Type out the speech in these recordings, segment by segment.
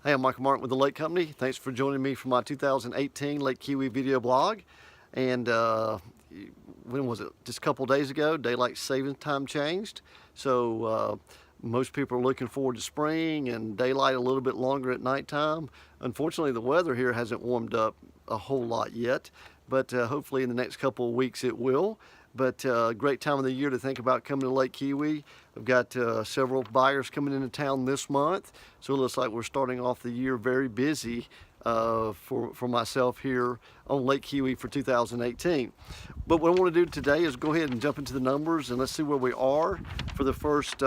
Hey, I'm Michael Martin with the Lake Company. Thanks for joining me for my 2018 Lake Keowee video blog. And when was it? Just a couple days ago, daylight saving time changed. So most people are looking forward to spring and daylight a little bit longer at nighttime. Unfortunately, the weather here hasn't warmed up a whole lot yet, but hopefully in the next couple of weeks it will. But great time of the year to think about coming to Lake Keowee. I've got several buyers coming into town this month, so it looks like we're starting off the year very busy for myself here on Lake Keowee for 2018. But what I want to do today is go ahead and jump into the numbers and let's see where we are for the first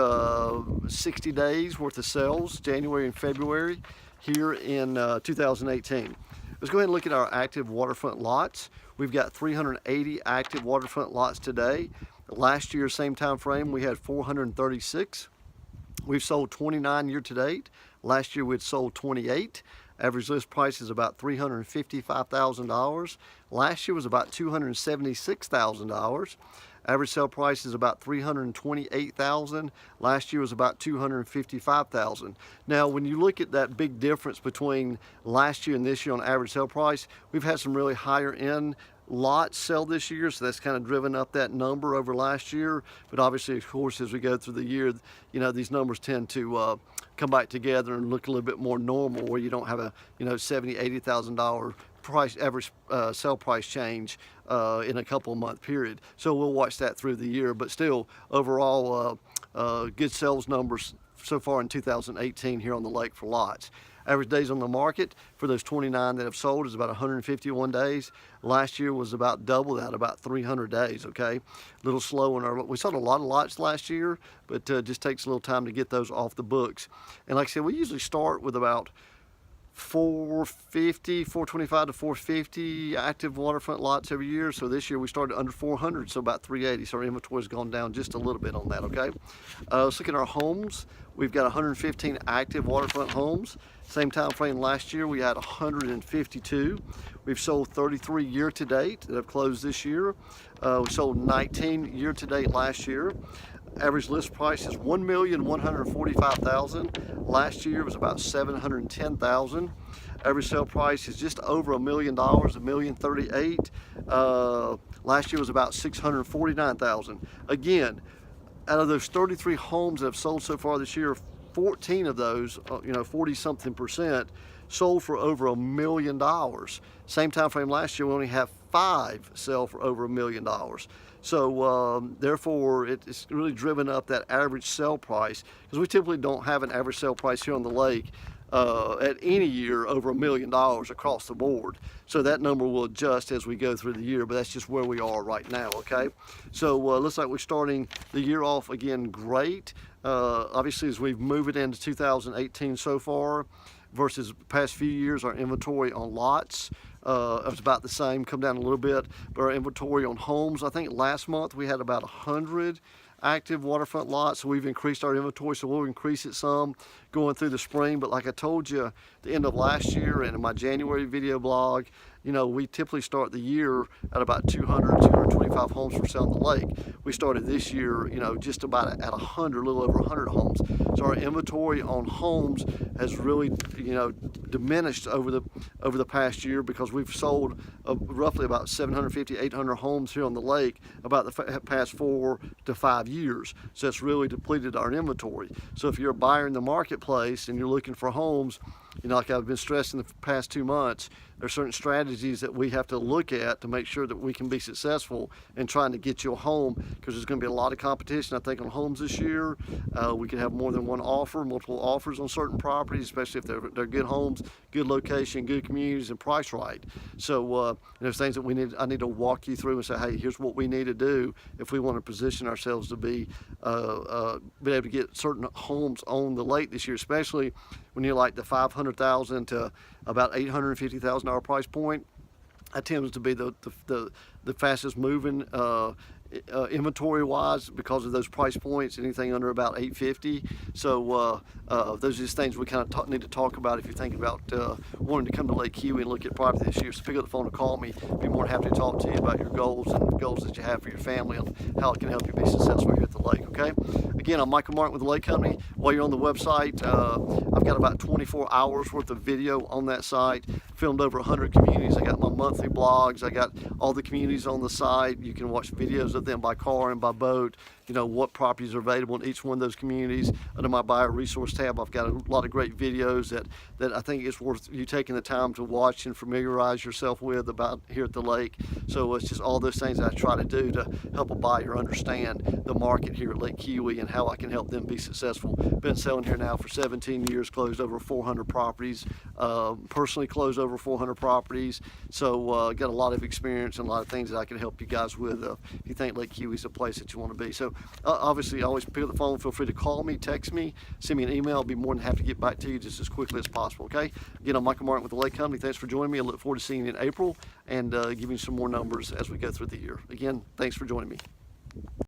60 days worth of sales, January and February here in 2018. Let's go ahead and look at our active waterfront lots. We've got 380 active waterfront lots today. Last year, same time frame, we had 436. We've sold 29 year to date. Last year, we'd sold 28. Average list price is about $355,000. Last year was about $276,000. Average sale price is about $328,000. Last year was about $255,000. Now, when you look at that big difference between last year and this year on average sale price, we've had some really higher end lots sell this year, so that's kind of driven up that number over last year. But obviously, of course, as we go through the year, you know, these numbers tend to come back together and look a little bit more normal, where you don't have a $70,000, $80,000 price average sale price change in a couple of month period. So we'll watch that through the year, but still overall good sales numbers so far in 2018 here on the lake for lots. Average days on the market for those 29 that have sold is about 151 days. Last year was about double that, about 300 days, okay? A little slow in we sold a lot of lots last year, but just takes a little time to get those off the books. And like I said, we usually start with about 425 to 450 active waterfront lots every year. So this year we started under 400, so about 380. So our inventory's gone down just a little bit on that, okay? Let's look at our homes. We've got 115 active waterfront homes. Same time frame last year, we had 152. We've sold 33 year to date that have closed this year. We sold 19 year to date last year. Average list price is $1,145,000. Last year was about $710,000. Average sale price is just over $1 million, $1,038,000. Last year was about $649,000. Again, out of those 33 homes that have sold so far this year, 14 of those, 40-something%, sold for over $1 million. Same time frame last year, we only have 5 sell for over $1 million. So therefore, it's really driven up that average sale price, because we typically don't have an average sale price here on the lake at any year over $1 million across the board. So that number will adjust as we go through the year, but that's just where we are right now, okay? So looks like we're starting the year off again great. Obviously, as we've moved it into 2018 so far versus the past few years, our inventory on lots it's about the same, come down a little bit, but our inventory on homes, I think last month we had about 100 active waterfront lots, so we've increased our inventory, so we'll increase it some going through the spring. But like I told you, the end of last year and in my January video blog, we typically start the year at about 200, 225 homes for sale on the lake. We started this year, just about at 100, a little over 100 homes. So our inventory on homes has really, diminished over the past year, because we've sold roughly about 750, 800 homes here on the lake about the past 4 to 5 years. So it's really depleted our inventory. So if you're a buyer in the marketplace and you're looking for homes, like I've been stressing the past 2 months, there are certain strategies that we have to look at to make sure that we can be successful in trying to get you a home, because there's going to be a lot of competition, I think, on homes this year. We could have more than one offer, multiple offers on certain properties, especially if they're good homes, good location, good communities, and priced right. So there's things that I need to walk you through and say, hey, here's what we need to do if we want to position ourselves to be able to get certain homes on the lake this year, especially when you're like the $500,000 to about $850,000 price point. That tends to be the fastest moving inventory wise, because of those price points, anything under about $850. So those are just things we kind of need to talk about if you're thinking about wanting to come to Lake Keowee and look at property this year. So pick up the phone and call me. Be more than happy to talk to you about your goals and goals that you have for your family and how it can help you be successful here at the lake. Okay. Again, I'm Michael Martin with the Lake Company. While you're on the website, I've got about 24 hours worth of video on that site. Filmed over 100 communities. I got my monthly blogs. I got all the communities on the site. You can watch videos of them by car and by boat. You know what properties are available in each one of those communities. Under my buyer resource tab, I've got a lot of great videos that I think it's worth you taking the time to watch and familiarize yourself with about here at the lake. So it's just all those things I try to do to help a buyer understand the market here at Lake Keowee and how I can help them be successful. Been selling here now for 17 years, closed over 400 properties, personally closed over 400 properties. So got a lot of experience and a lot of things that I can help you guys with if you think Lake Keowee is a place that you want to be. So obviously, always pick up the phone. Feel free to call me, text me, send me an email. I'll be more than happy to get back to you just as quickly as possible, okay? Again, I'm Michael Martin with the Lake Company. Thanks for joining me. I look forward to seeing you in April and giving you some more numbers as we go through the year. Again, thanks for joining me.